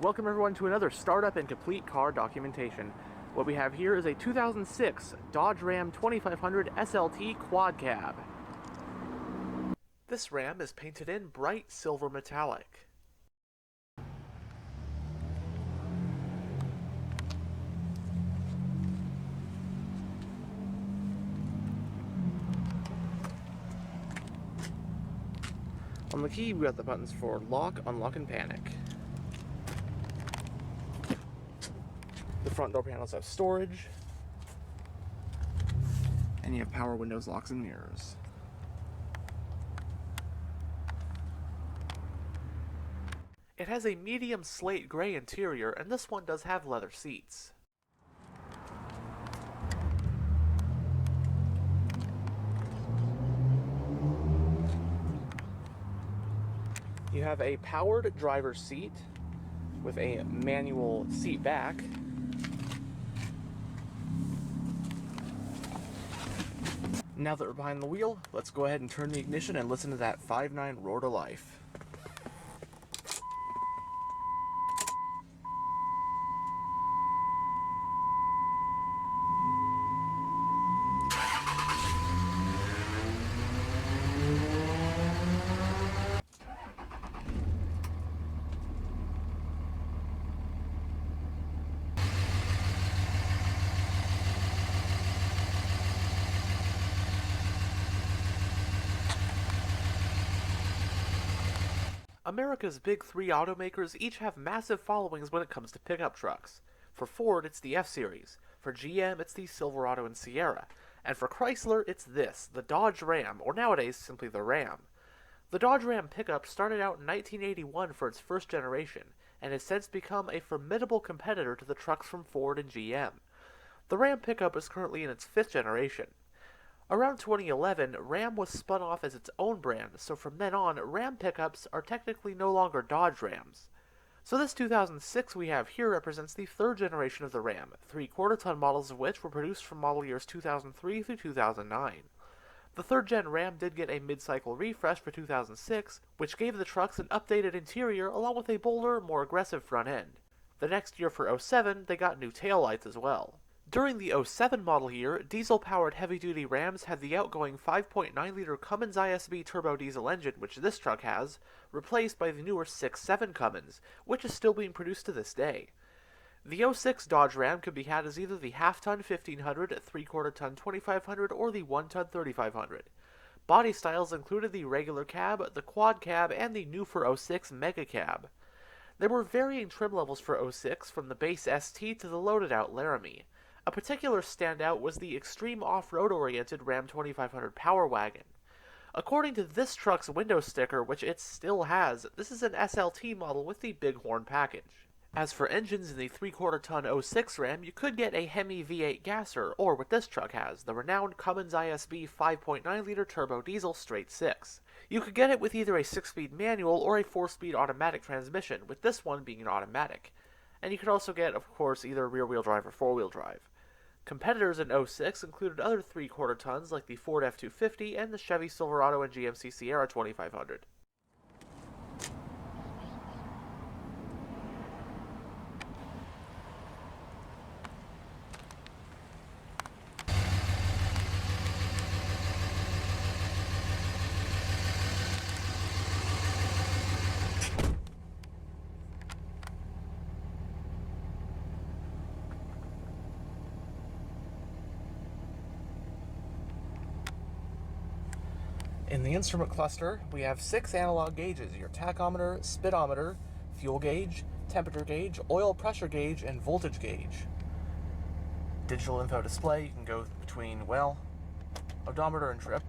Welcome everyone to another startup and complete car documentation. What we have here is a 2006 Dodge Ram 2500 SLT quad cab. This Ram is painted in bright silver metallic. On the key, we got the buttons for lock, unlock, and panic. The front door panels have storage, and you have power windows, locks, and mirrors. It has a medium slate gray interior, and this one does have leather seats. You have a powered driver's seat with a manual seat back. Now that we're behind the wheel, let's go ahead and turn the ignition and listen to that 5.9 roar to life. America's big three automakers each have massive followings when it comes to pickup trucks. For Ford, it's the F-Series. For GM, it's the Silverado and Sierra. And for Chrysler, it's this, the Dodge Ram, or nowadays simply the Ram. The Dodge Ram pickup started out in 1981 for its first generation, and has since become a formidable competitor to the trucks from Ford and GM. The Ram pickup is currently in its fifth generation. Around 2011, Ram was spun off as its own brand, so from then on, Ram pickups are technically no longer Dodge Rams. So this 2006 we have here represents the third generation of the Ram, 3/4-ton models of which were produced from model years 2003 through 2009. The third-gen Ram did get a mid-cycle refresh for 2006, which gave the trucks an updated interior along with a bolder, more aggressive front end. The next year for 07, they got new taillights as well. During the 07 model year, diesel-powered heavy-duty Rams had the outgoing 5.9-liter Cummins ISB turbodiesel engine, which this truck has, replaced by the newer 6.7 Cummins, which is still being produced to this day. The 06 Dodge Ram could be had as either the half-ton 1500, 3/4-ton 2500, or the 1-ton 3500. Body styles included the regular cab, the quad cab, and the new for 06 Mega Cab. There were varying trim levels for 06, from the base ST to the loaded-out Laramie. A particular standout was the extreme off-road-oriented Ram 2500 Power Wagon. According to this truck's window sticker, which it still has, this is an SLT model with the Bighorn package. As for engines in the 3/4-ton 06 Ram, you could get a Hemi V8 gasser, or what this truck has, the renowned Cummins ISB 5.9-liter turbo diesel straight 6. You could get it with either a 6-speed manual or a 4-speed automatic transmission, with this one being an automatic. And you could also get, of course, either rear-wheel drive or four-wheel drive. Competitors in 06 included other 3/4-tons like the Ford F-250 and the Chevy Silverado and GMC Sierra 2500. In the instrument cluster, we have 6 analog gauges: your tachometer, speedometer, fuel gauge, temperature gauge, oil pressure gauge, and voltage gauge. Digital info display, you can go between, well, odometer and trip.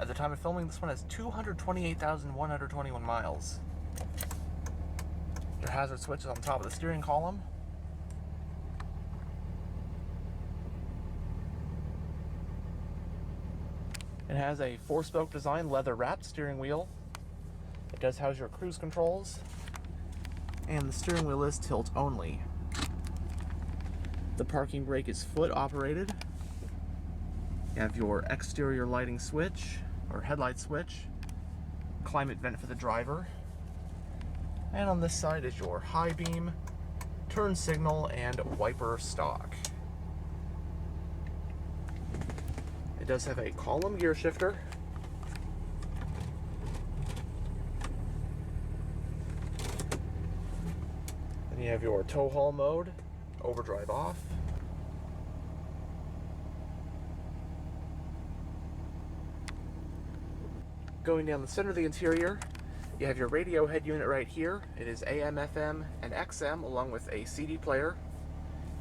At the time of filming, this one has 228,121 miles. Your hazard switch is on top of the steering column. It has a 4-spoke design, leather-wrapped steering wheel. It does house your cruise controls, and the steering wheel is tilt only. The parking brake is foot operated. You have your exterior lighting switch, or headlight switch, climate vent for the driver, And on this side is your high beam, turn signal, and wiper stalk. It does have a column gear shifter. Then you have your tow haul mode, overdrive off. Going down the center of the interior, you have your radio head unit right here. It is AM, FM, and XM, along with a CD player,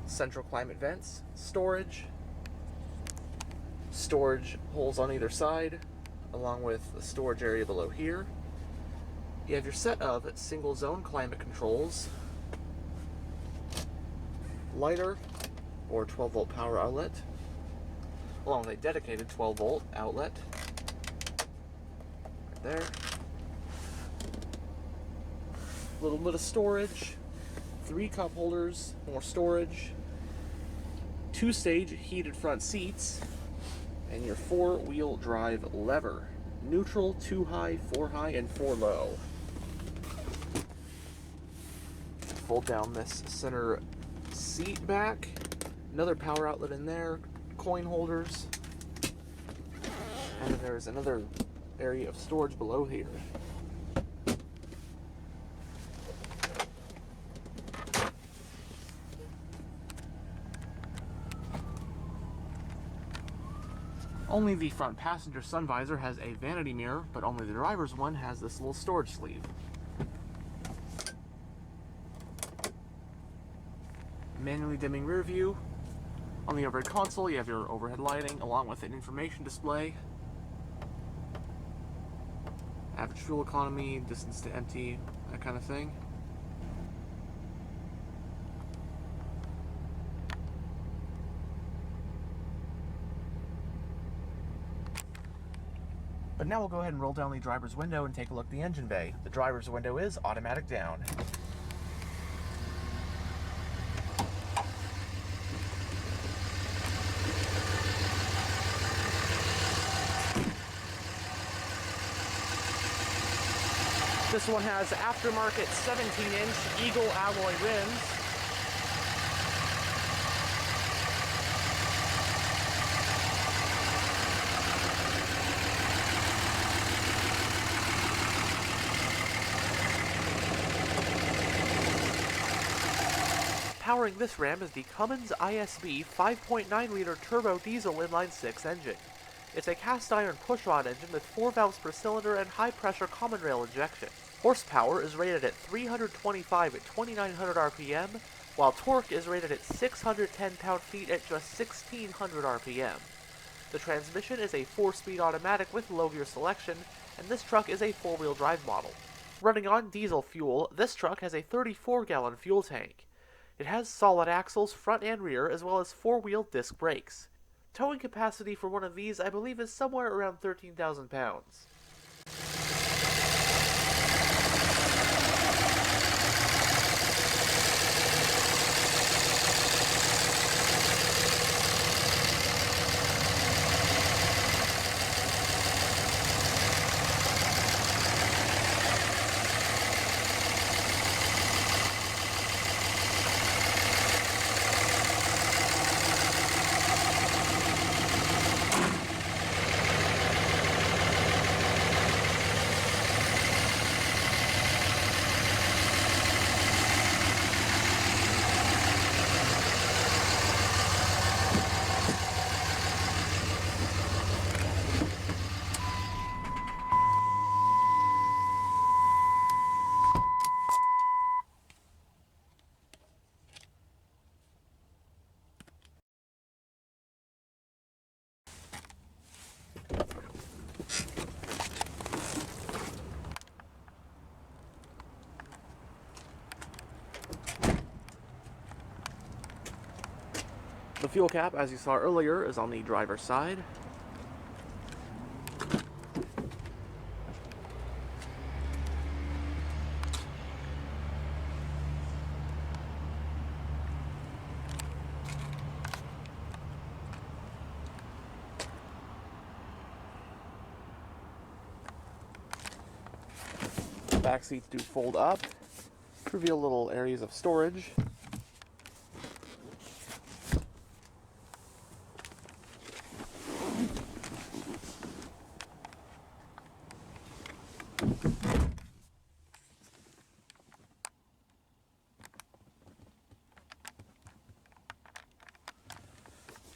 central climate vents, storage holes on either side, along with a storage area below here. You have your set of single zone climate controls, lighter or 12 volt power outlet, along with a dedicated 12 volt outlet. Right there. A little bit of storage, 3 cup holders, more storage, 2-stage heated front seats, and your 4-wheel drive lever. Neutral, 2 high, 4 high, and 4 low. Fold down this center seat back. Another power outlet in there, coin holders, and then there's another area of storage below here. Only the front passenger sun visor has a vanity mirror, but only the driver's one has this little storage sleeve. Manually dimming rear view. On the overhead console, you have your overhead lighting along with an information display. Average fuel economy, distance to empty, that kind of thing. But now we'll go ahead and roll down the driver's window and take a look at the engine bay. The driver's window is automatic down. This one has aftermarket 17-inch Eagle alloy rims. Powering this Ram is the Cummins ISB 5.9-liter turbo diesel inline-6 engine. It's a cast iron pushrod engine with 4 valves per cylinder and high-pressure common rail injection. Horsepower is rated at 325 at 2,900 RPM, while torque is rated at 610 pound-feet at just 1,600 RPM. The transmission is a 4-speed automatic with low-gear selection, and this truck is a 4-wheel drive model. Running on diesel fuel, this truck has a 34-gallon fuel tank. It has solid axles, front and rear, as well as 4-wheel disc brakes. Towing capacity for one of these, I believe, is somewhere around 13,000 pounds. The fuel cap, as you saw earlier, is on the driver's side. Back seats do fold up. Reveal little areas of storage.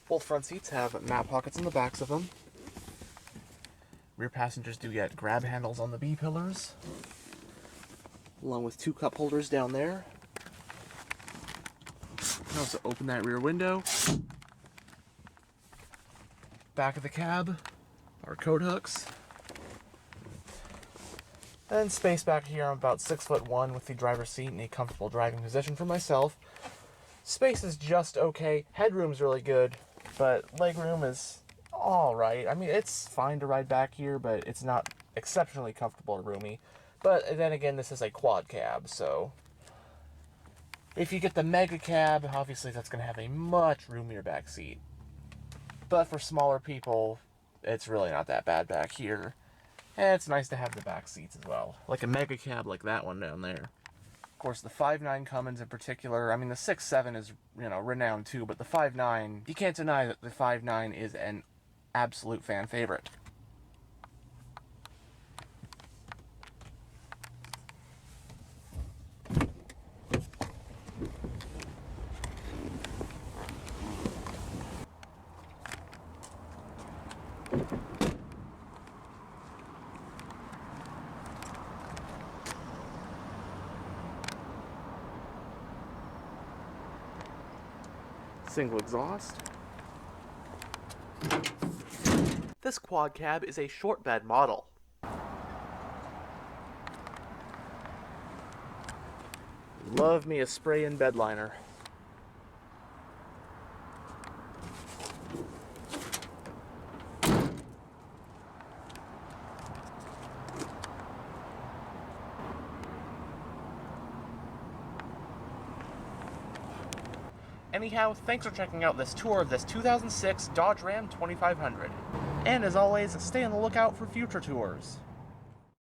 Both front seats have mat pockets in the backs of them. Rear passengers do get grab handles on the B-pillars, along with 2 cup holders down there. You can also open that rear window. Back of the cab are coat hooks. And space back here. I'm about 6'1" with the driver's seat in a comfortable driving position for myself. Space is just okay. Headroom's really good, but legroom is alright. I mean, it's fine to ride back here, but it's not exceptionally comfortable or roomy. But then again, this is a quad cab, so if you get the mega cab, obviously that's going to have a much roomier back seat. But for smaller people, it's really not that bad back here. And it's nice to have the back seats as well, like a mega cab like that one down there. Of course, the 5.9 Cummins in particular, I mean, the 6.7 is, renowned too, but the 5.9, you can't deny that the 5.9 is an absolute fan favorite. Single exhaust. This quad cab is a short bed model. Love me a spray-in bed liner. Anyhow, thanks for checking out this tour of this 2006 Dodge Ram 2500. And as always, stay on the lookout for future tours.